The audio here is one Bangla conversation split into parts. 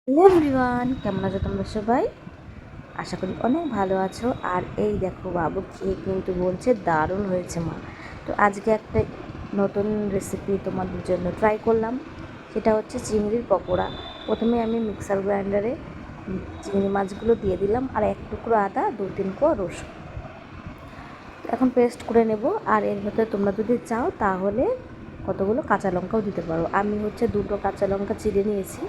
হ্যালো এভরিওয়ান, কেমন আছো তোমরা সবাই? আশা করি অনেক ভালো আছো। আর এই দেখো, বাবু খেয়ে কিন্তু বলছে দারুণ হয়েছে মা। তো আজকে একটা নতুন রেসিপি তোমাদের জন্য ট্রাই করলাম। সেটা হচ্ছে চিংড়ির পকোড়া। প্রথমে আমি মিক্সার গ্রাইন্ডারে চিংড়ি মাছগুলো দিয়ে দিলাম, আর এক টুকরো আদা, 2-3 কোয়া রসুন এখন পেস্ট করে নেব। আর এর ভেতরে তোমরা যদি চাও তাহলে কতগুলো কাঁচা লঙ্কাও দিতে পারো। আমি হচ্ছে 2টো কাঁচা লঙ্কা চিড়ে নিয়েছি।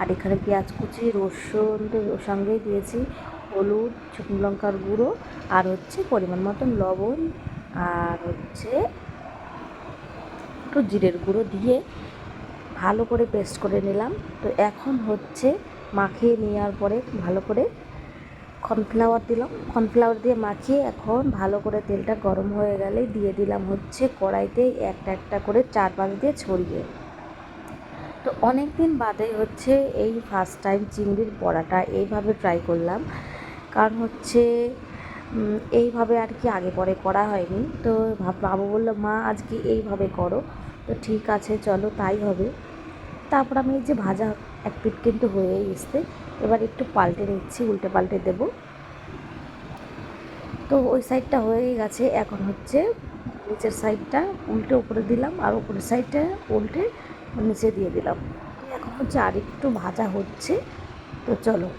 আর এখানে পেঁয়াজ কুচি, রসুন তো ওর সঙ্গেই দিয়েছি, হলুদ, শুকনো লঙ্কার গুঁড়ো, আর হচ্ছে পরিমাণ মতন লবণ, আর হচ্ছে একটু জিরের গুঁড়ো দিয়ে ভালো করে পেস্ট করে নিলাম। তো এখন হচ্ছে মাখিয়ে নেওয়ার পরে ভালো করে কর্নফ্লাওয়ার দিলাম। কর্নফ্লাওয়ার দিয়ে মাখিয়ে এখন ভালো করে তেলটা গরম হয়ে গেলে দিয়ে দিলাম হচ্ছে কড়াইতে একটা একটা করে 4-5 দিয়ে ছড়িয়ে। তো অনেক দিন বাদে হচ্ছে এই ফার্স্ট টাইম চিংড়ির বড়াটা এইভাবে ট্রাই করলাম। কারণ হচ্ছে এইভাবে আর কি আগে পরে করা হয়নি। তো বাবু বললো, মা আজকে এইভাবে করো। তো ঠিক আছে, চলো তাই হবে। তারপর আমি এই যে ভাজা এক পিঠ কিন্তু হয়েই এসছে, এবার একটু পাল্টে নিচ্ছি, উল্টে পাল্টে দেবো। তো ওই সাইডটা হয়েই গেছে। এখন হচ্ছে নিচের সাইডটা উল্টে উপরে দিলাম, আর উপরের সাইডটা উল্টে নিচে দিয়ে দিলাম। এখন হচ্ছে আর একটু ভাজা হচ্ছে। তো চলো,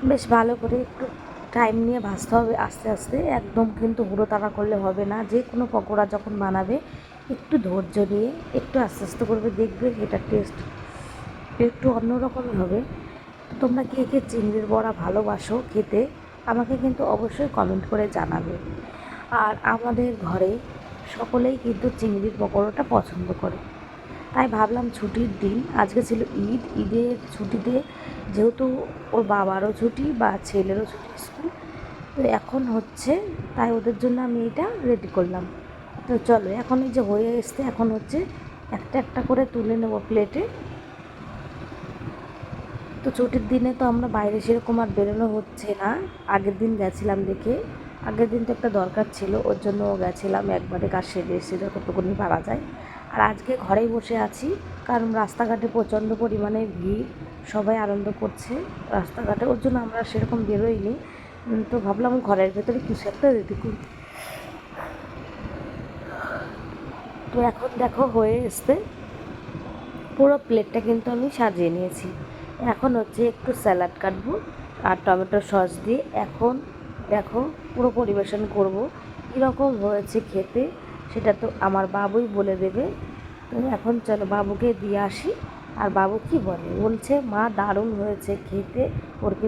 বেশ ভালো করে একটু টাইম নিয়ে ভাজতে হবে, আস্তে আস্তে। একদম কিন্তু হুড়ো তাড়া করলে হবে না। যে কোনো পকোড়া যখন বানাবে একটু ধৈর্য নিয়ে একটু আস্তে আস্তে করবে, দেখবে এটার টেস্ট একটু অন্যরকমই হবে। তো তোমরা কে কে চিংড়ির বড়া ভালোবাসো খেতে, আমাকে কিন্তু অবশ্যই কমেন্ট করে জানাবে। আর আমাদের ঘরে সকলেই কিন্তু চিংড়ির পকোড়াটা পছন্দ করে। তাই ভাবলাম ছুটির দিন আজকে ছিল ঈদ, ঈদের ছুটিতে যেহেতু ওর বাবারও ছুটি বা ছেলেরও ছুটি স্কুল, তো এখন হচ্ছে তাই ওদের জন্য আমি এটা রেডি করলাম। তো চলো, এখন এই যে হয়ে এসছে, এখন হচ্ছে একটা একটা করে তুলে নেবো প্লেটে। তো ছুটির দিনে তো আমরা বাইরে সেরকম আর বেরোনো হচ্ছে না। আগের দিন গেছিলাম দেখে, আগের দিন তো একটা দরকার ছিল, ওর জন্য গেছিলাম, একবারে কাজ সেরে এসে যতটুকুনি পারা যায়। আর আজকে ঘরেই বসে আছি, কারণ রাস্তাঘাটে প্রচণ্ড পরিমাণে ভিড়, সবাই আনন্দ করছে রাস্তাঘাটে, ওর জন্য আমরা সেরকম বেরোইনি। তো ভাবলাম ঘরের ভেতরে কিছু একটা রেডি করি। তো এখন দেখো হয়ে এসছে, পুরো প্লেটটা কিন্তু আমি সাজিয়ে নিয়েছি। এখন হচ্ছে একটু স্যালাড কাটবো আর টমেটো সস দিয়ে। এখন দেখো পুরো পরিবেশন করব। কীরকম হয়েছে খেতে সেটা তো আমার বাবুই বলে দেবে। তো এখন চলো বাবুকে দিয়ে আসি। আর বাবু কি বলে, বলছে মা দারুণ হয়েছে খেতে, ওর কিন্তু